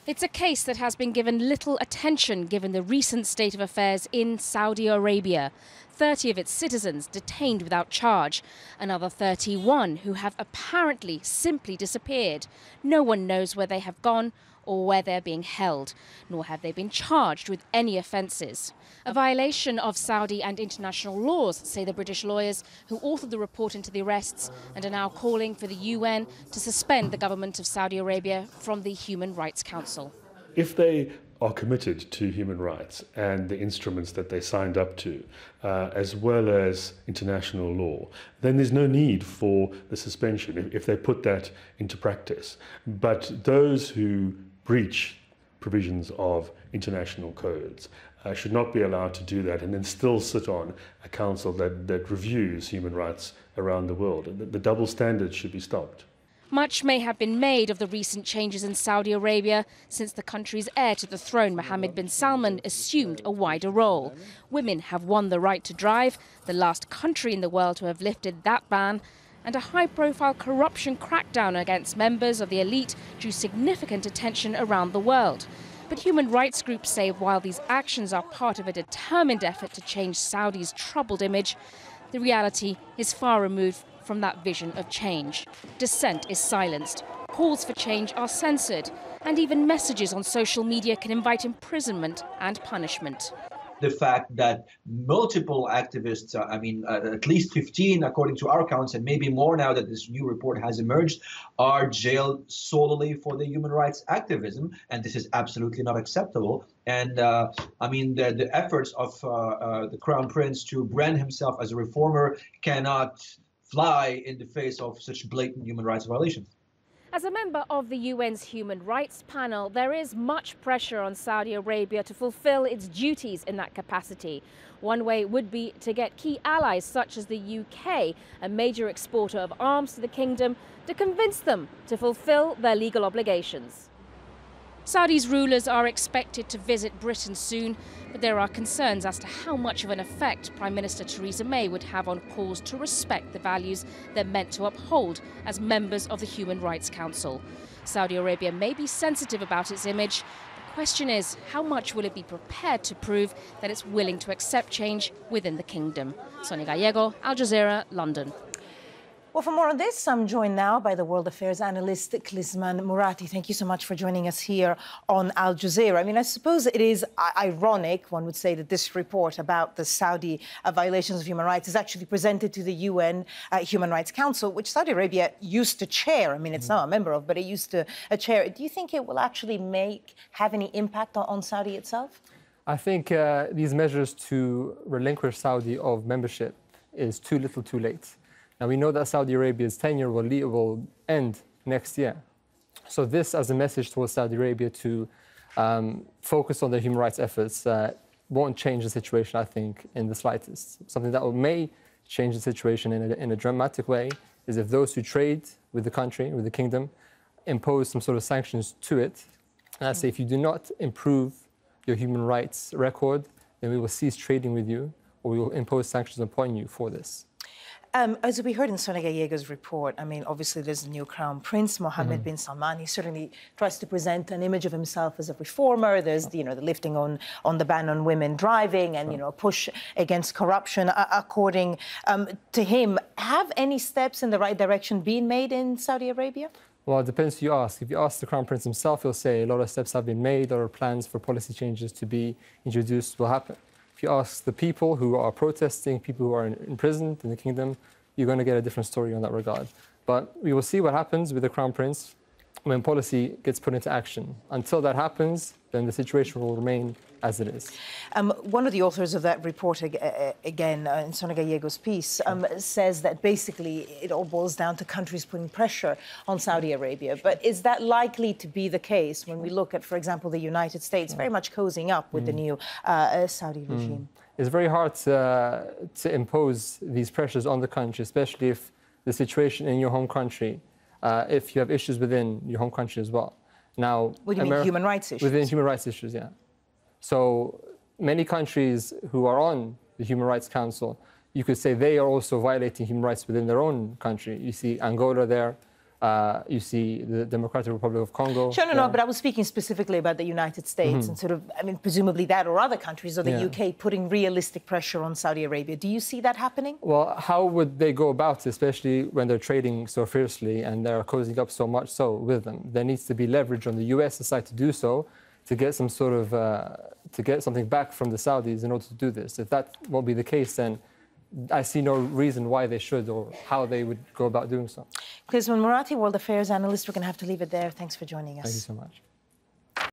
It's a case that has been given little attention given the recent state of affairs in Saudi Arabia. 30 of its citizens detained without charge, another 31 who have apparently simply disappeared. No one knows where they have gone or where they're being held, nor have they been charged with any offences. A violation of Saudi and international laws, say the British lawyers who authored the report into the arrests and are now calling for the UN to suspend the government of Saudi Arabia from the Human Rights Council. If they are committed to human rights and the instruments that they signed up to, as well as international law, then there's no need for the suspension if they put that into practice. But those who breach provisions of international codes should not be allowed to do that and then still sit on a council that reviews human rights around the world. The double standards should be stopped. Much may have been made of the recent changes in Saudi Arabia since the country's heir to the throne, Mohammed bin Salman, assumed a wider role. Women have won the right to drive, the last country in the world to have lifted that ban, and a high-profile corruption crackdown against members of the elite drew significant attention around the world. But human rights groups say while these actions are part of a determined effort to change Saudi's troubled image, the reality is far removed from that vision of change. Dissent is silenced, calls for change are censored, and even messages on social media can invite imprisonment and punishment. The fact that multiple activists, at least 15 according to our counts, and maybe more now that this new report has emerged, are jailed solely for their human rights activism, and this is absolutely not acceptable. And the efforts of the Crown Prince to brand himself as a reformer cannot fly in the face of such blatant human rights violations. As a member of the UN's Human Rights Panel, there is much pressure on Saudi Arabia to fulfill its duties in that capacity. One way would be to get key allies such as the UK, a major exporter of arms to the kingdom, to convince them to fulfill their legal obligations. Saudi's rulers are expected to visit Britain soon, but there are concerns as to how much of an effect Prime Minister Theresa May would have on calls to respect the values they're meant to uphold as members of the Human Rights Council. Saudi Arabia may be sensitive about its image. The question is, how much will it be prepared to prove that it's willing to accept change within the kingdom? Sonia Gallego, Al Jazeera, London. Well, for more on this, I'm joined now by the World Affairs analyst, KLISMAN MURATI. Thank you so much for joining us here on Al Jazeera. I mean, I suppose it is ironic, one would say, that this report about the Saudi violations of human rights is actually presented to the UN Human Rights Council, which Saudi Arabia used to chair. I mean, it's not a member of, but it used to chair it. Do you think it will actually have any impact on Saudi itself? I think these measures to relinquish Saudi of membership is too little too late. Now, we know that Saudi Arabia's tenure will end next year. So this, as a message towards Saudi Arabia to focus on their human rights efforts, won't change the situation, I think, in the slightest. Something that may change the situation in a dramatic way is if those who trade with the country, with the kingdom, impose some sort of sanctions to it. And I say, if you do not improve your human rights record, then we will cease trading with you, or we will impose sanctions upon you for this. As we heard in Sonia Gallego's report, I mean, obviously there's the new Crown Prince, Mohammed bin Salman. He certainly tries to present an image of himself as a reformer. There's, the lifting on the ban on women driving and, a push against corruption. According to him, have any steps in the right direction been made in Saudi Arabia? Well, it depends who you ask. If you ask the Crown Prince himself, he'll say a lot of steps have been made, or plans for policy changes to be introduced will happen. If you ask the people who are protesting, people who are imprisoned in the kingdom, you're going to get a different story on that regard. But we will see what happens with the Crown Prince when policy gets put into action. Until that happens, then the situation will remain as it is. One of the authors of that report, again, in Sonia Gallego's piece, says that basically it all boils down to countries putting pressure on Saudi Arabia. But is that likely to be the case when we look at, for example, the United States very much cozying up with the new Saudi regime? It's very hard to impose these pressures on the country, especially if the situation in your home country, if you have issues within your home country as well. Now, what do you mean, human rights issues? Within human rights issues, yeah. So many countries who are on the Human Rights Council, you could say they are also violating human rights within their own country. You see Angola there, You see the Democratic Republic of Congo. Sure, no, but I was speaking specifically about the United States and sort of, I mean, presumably that or other countries or the UK putting realistic pressure on Saudi Arabia. Do you see that happening? Well, how would they go about it, especially when they're trading so fiercely and they're cozying up so much so with them? There needs to be leverage on the US side to do so, to get some sort of, to get something back from the Saudis in order to do this. If that won't be the case, then I see no reason why they should or how they would go about doing so. KLISMAN Murati, World Affairs Analyst. We're going to have to leave it there. Thanks for joining us. Thank you so much.